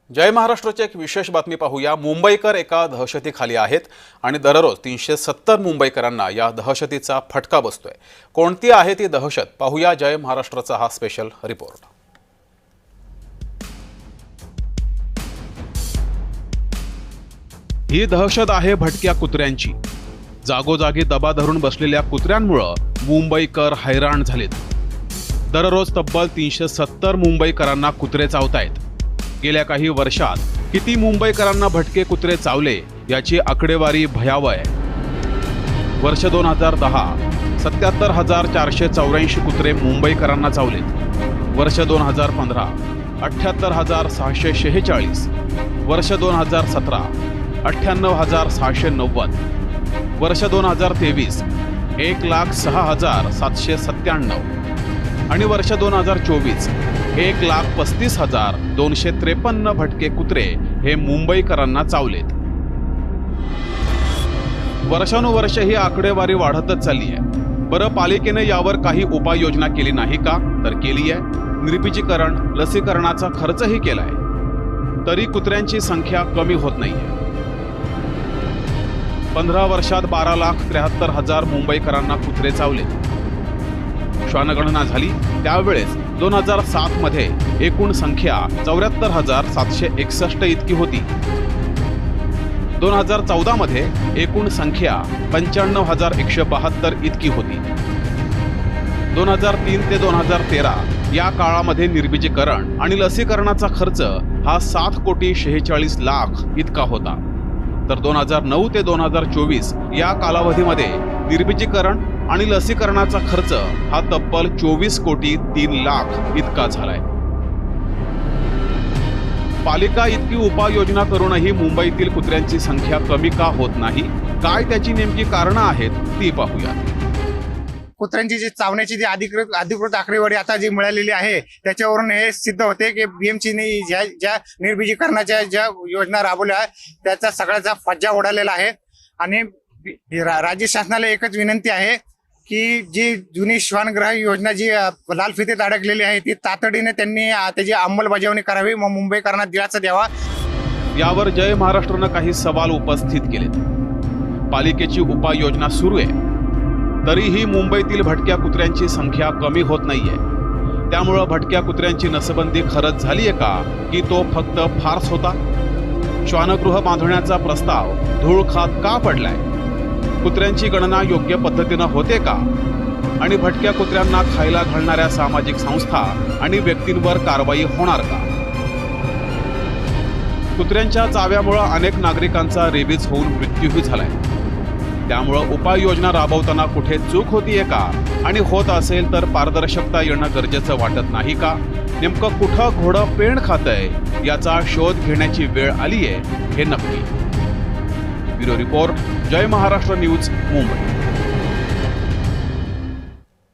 जय महाराष्ट्राची एक विशेष बातमी पाहूया। मुंबईकर एका दहशतीखाली आहेत आणि दररोज 370 मुंबईकरांना या दहशतीचा फटका बसतोय। कोणती आहे ती दहशत पाहूया जय महाराष्ट्राचा हा स्पेशल रिपोर्ट। ही दहशत आहे भटक्या कुत्र्यांची। जागोजागी दबा धरून बसलेल्या कुत्र्यांमुळे मुंबईकर हैराण झालेत। दररोज तब्बल 370 मुंबईकरांना कुत्रे चावतायत। गेल्या काही वर्षात किती मुंबईकरांना भटके कुत्रे चावले याची आकडेवारी भयावह आहे। वर्ष 2010 77,484 कुत्रे मुंबईकरांना चावलेत। वर्ष 2015 78,646, वर्ष 2017 98,690, वर्ष 2023 1,06,797 आणि वर्ष 2024 1,35,253 भटके कुत्रे हे मुंबईकरांना चावलेत। वर्षानुवर्ष ही आकडेवारी वाढतच चालली आहे। बरं, पालिकेने यावर काही उपाययोजना केली नाही का? तर केली आहे। निर्बीजीकरण, लसीकरणाचा खर्चही केलाय, तरी कुत्र्यांची संख्या कमी होत नाहीये। 15 वर्षात 12,73,000 मुंबईकरांना कुत्रे चावलेत। श्वानगणना झाली त्यावेळेस 2007 मध्ये एकूण संख्या 74,761 इतकी होती। 2014 मध्ये एकूण संख्या 95,172 इतकी होती। 2003 ते 2013 या काळामध्ये निर्बीजीकरण आणि लसीकरणाचा खर्च हा 7,46,00,000 इतका होता। तर 2009 ते 2024 या कालावधीमध्ये निर्बीजीकरण आणि लसीकरणाचा खर्च हा तब्बल 24,03,00,000 इतका झालाय। पालिका इतकी उपाययोजना करूनही मुंबईतील कुत्र्यांची संख्या कमी का होत नाही? काय त्याची नेमकी कारणं आहेत ती पाहूया। कुत्र्यांची जी चावण्याची जी अधिकृत आकडेवारी आता जी मिळालेली आहे त्याच्यावरून हे सिद्ध होते की बीएमसीने ज्या निर्बीजीकरणाच्या ज्या योजना राबवल्या त्याचा सगळ्याचा फज्जा उडालेला आहे। आणि राज्य शासनाला एकच विनंती आहे की जी जुनी श्वानग्रह योजना जी लाल फितीत अडकलेली आहे ती तातडीने त्यांनी त्याची अंमलबजावणी करावी, मग मुंबईकरांना दिलासा द्यावा। यावर जय महाराष्ट्रानं काही सवाल उपस्थित केलेत। पालिकेची उपाययोजना सुरू आहे, तरीही मुंबईतील भटक्या कुत्र्यांची संख्या कमी होत नाहीये। त्यामुळं भटक्या कुत्र्यांची नसबंदी खरंच झालीये का, की तो फक्त फार्स होता? श्वानगृह बांधण्याचा प्रस्ताव धूळ खात का पडलाय? कुत्र्यांची गणना योग्य पद्धतीनं होते का? आणि भटक्या कुत्र्यांना खायला घालणाऱ्या सामाजिक संस्था आणि व्यक्तींवर कारवाई होणार का? कुत्र्यांच्या चाव्यामुळे अनेक नागरिकांचा रेबीज होऊन मृत्यूही झालाय। त्यामुळं उपाययोजना राबवताना कुठे चूक होतीये का? आणि होत असेल तर पारदर्शकता येणं गरजेचं वाटत नाही का? नेमकं कुठं घोडं पेंड खातंय याचा शोध घेण्याची वेळ आलीये हे नक्की। ब्युरो रिपोर्ट, जय महाराष्ट्र न्यूज, मुंबई।